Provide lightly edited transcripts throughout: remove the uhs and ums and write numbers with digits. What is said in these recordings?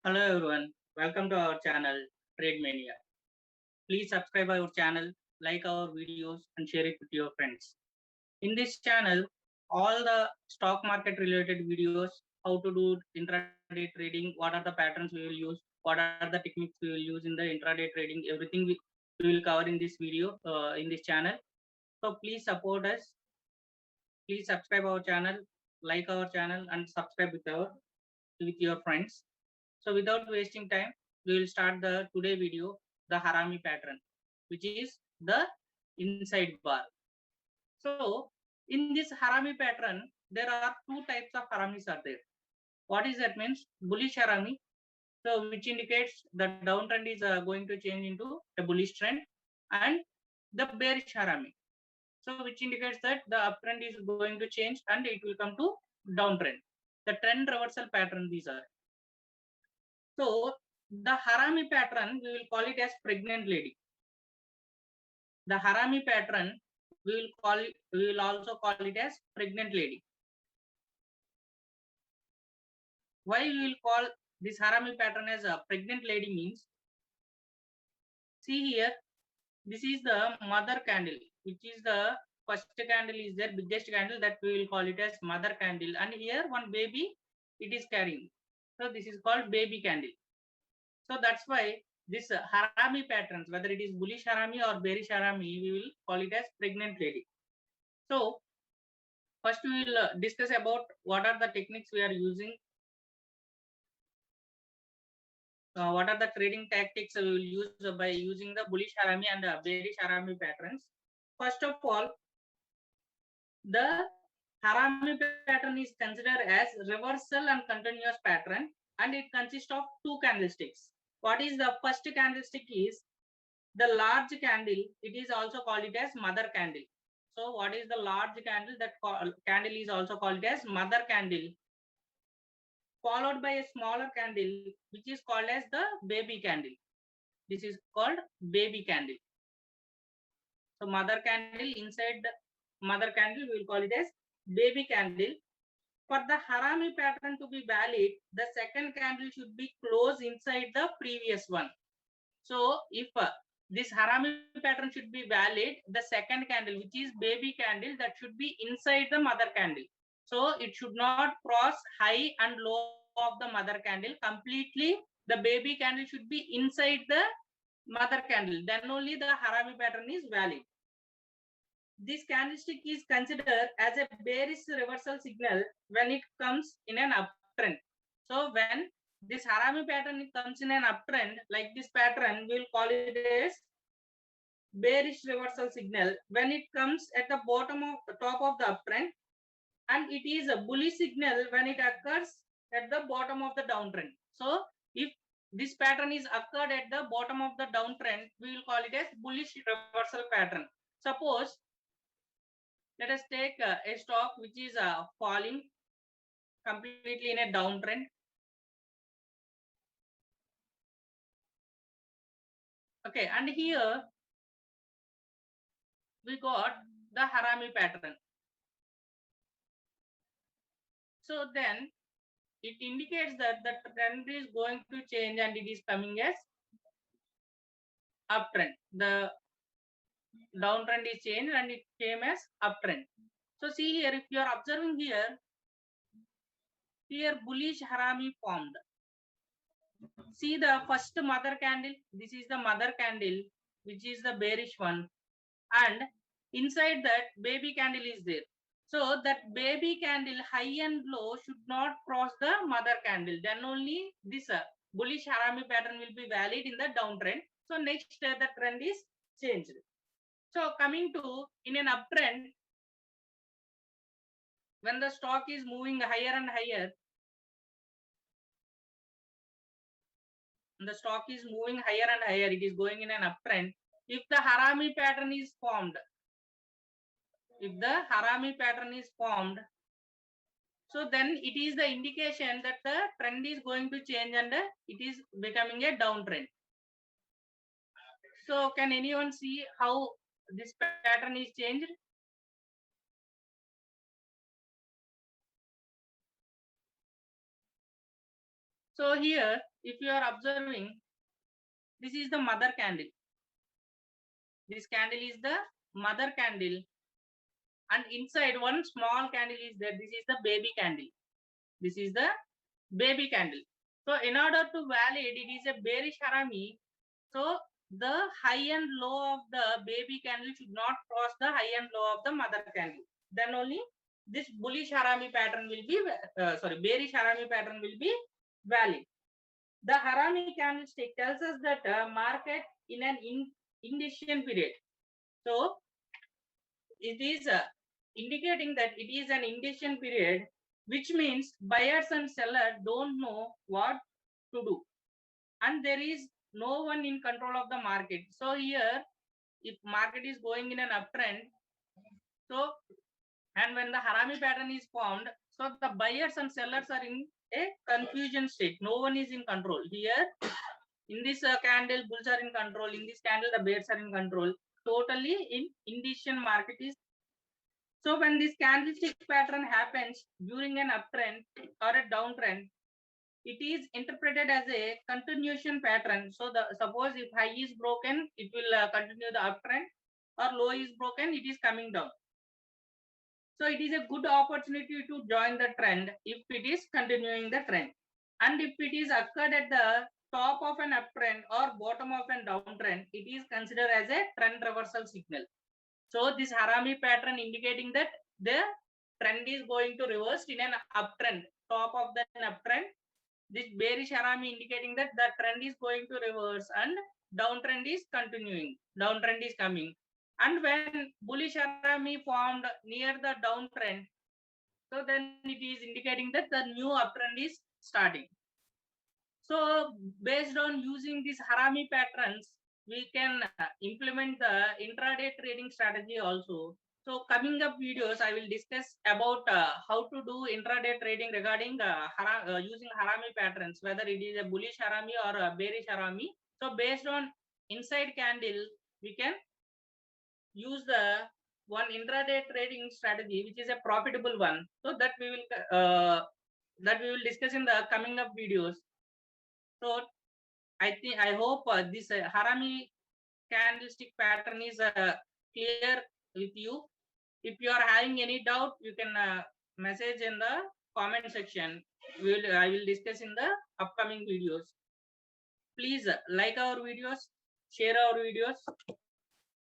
Hello everyone, welcome to our channel Trade Mania. Please subscribe our channel, like our videos and share it with your friends. In this channel, all the stock market related videos, how to do intraday trading, what are the patterns we will use, what are the techniques we will use in the intraday trading, everything we will cover in this video, in this channel. So please support us, please subscribe our channel, like our channel and subscribe with your friends. So without wasting time, we will start the today video, the Harami pattern, which is the inside bar. So in this Harami pattern, there are two types of Haramis are there. What is that means? Bullish Harami, so which indicates the downtrend is going to change into a bullish trend, and the bearish Harami, so which indicates that the uptrend is going to change and it will come to downtrend. The trend reversal pattern these are. So the Harami pattern, we will call it as pregnant lady. The Harami pattern, we will also call it as pregnant lady. Why we will call this Harami pattern as a pregnant lady means, see here, this is the mother candle, which is the first candle is their biggest candle, that we will call it as mother candle, and here one baby it is carrying. So this is called baby candle. So that's why this Harami patterns, whether it is bullish Harami or bearish Harami, we will call it as pregnant lady. So first we will discuss about what are the techniques we are using, what are the trading tactics we will use by using the bullish Harami and bearish Harami patterns. First of all, the Harami pattern is considered as reversal and continuous pattern, and it consists of two candlesticks. What is the first candlestick is the large candle, it is also called it as mother candle. So what is the large candle? That candle is also called as mother candle, followed by a smaller candle which is called as the baby candle. This is called baby candle. So mother candle, inside the mother candle we will call it as baby candle. For the Harami pattern to be valid, the second candle should be closed inside the previous one. So if this Harami pattern should be valid, the second candle, which is baby candle, that should be inside the mother candle. So it should not cross high and low of the mother candle completely. The baby candle should be inside the mother candle. Then only the Harami pattern is valid. This candlestick is considered as a bearish reversal signal when it comes in an uptrend. So when this Harami pattern comes in an uptrend, like this pattern, we will call it as bearish reversal signal when it comes at the bottom of the top of the uptrend, and it is a bullish signal when it occurs at the bottom of the downtrend. So if this pattern is occurred at the bottom of the downtrend, we will call it as bullish reversal pattern. Suppose let us take a stock which is falling completely in a downtrend. Okay, and here we got the Harami pattern. So then it indicates that the trend is going to change and it is coming as uptrend. The downtrend is changed and it came as uptrend. So see here, if you are observing here bullish Harami formed. See the first mother candle, this is the mother candle, which is the bearish one, and inside that baby candle is there. So that baby candle high and low should not cross the mother candle. Then only this bullish Harami pattern will be valid in the downtrend. So next the trend is changed. So coming to in an uptrend, when the stock is moving higher and higher, the stock is moving higher and higher, it is going in an uptrend. If the Harami pattern is formed, so then it is the indication that the trend is going to change and it is becoming a downtrend. So can anyone see how this pattern is changed? So here if you are observing, this is the mother candle. This candle is the mother candle, and inside one small candle is there. This is the baby candle. This is the baby candle. So in order to validate it is a bearish harami, so the high and low of the baby candle should not cross the high and low of the mother candle. Then only this bullish harami pattern will be bearish harami pattern will be valid. The harami candlestick tells us that market in an indecision period. So it is indicating that it is an indecision period, which means buyers and sellers don't know what to do, and there is no one in control of the market. So here, if market is going in an uptrend, so and when the harami pattern is formed, so the buyers and sellers are in a confusion state. No one is in control. Here, in this candle, bulls are in control. In this candle, the bears are in control. Totally in indecision market is. So when this candlestick pattern happens during an uptrend or a downtrend, it is interpreted as a continuation pattern. So the suppose if high is broken, it will continue the uptrend, or low is broken, it is coming down. So it is a good opportunity to join the trend if it is continuing the trend. And if it is occurred at the top of an uptrend or bottom of an downtrend, it is considered as a trend reversal signal. So this harami pattern indicating that the trend is going to reverse in an uptrend, top of the uptrend. This bearish harami indicating that the trend is going to reverse and downtrend is continuing. Downtrend is coming. And when bullish harami formed near the downtrend, so then it is indicating that the new uptrend is starting. So based on using these harami patterns, we can implement the intraday trading strategy also. So coming up videos, I will discuss about how to do intraday trading regarding using harami patterns, whether it is a bullish harami or a bearish harami. So based on inside candle, we can use the one intraday trading strategy, which is a profitable one. So that we will discuss in the coming up videos. So I hope this harami candlestick pattern is clear with you. If you are having any doubt, you can message in the comment section. I will discuss in the upcoming videos. Please like our videos, share our videos,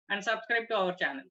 and subscribe to our channel.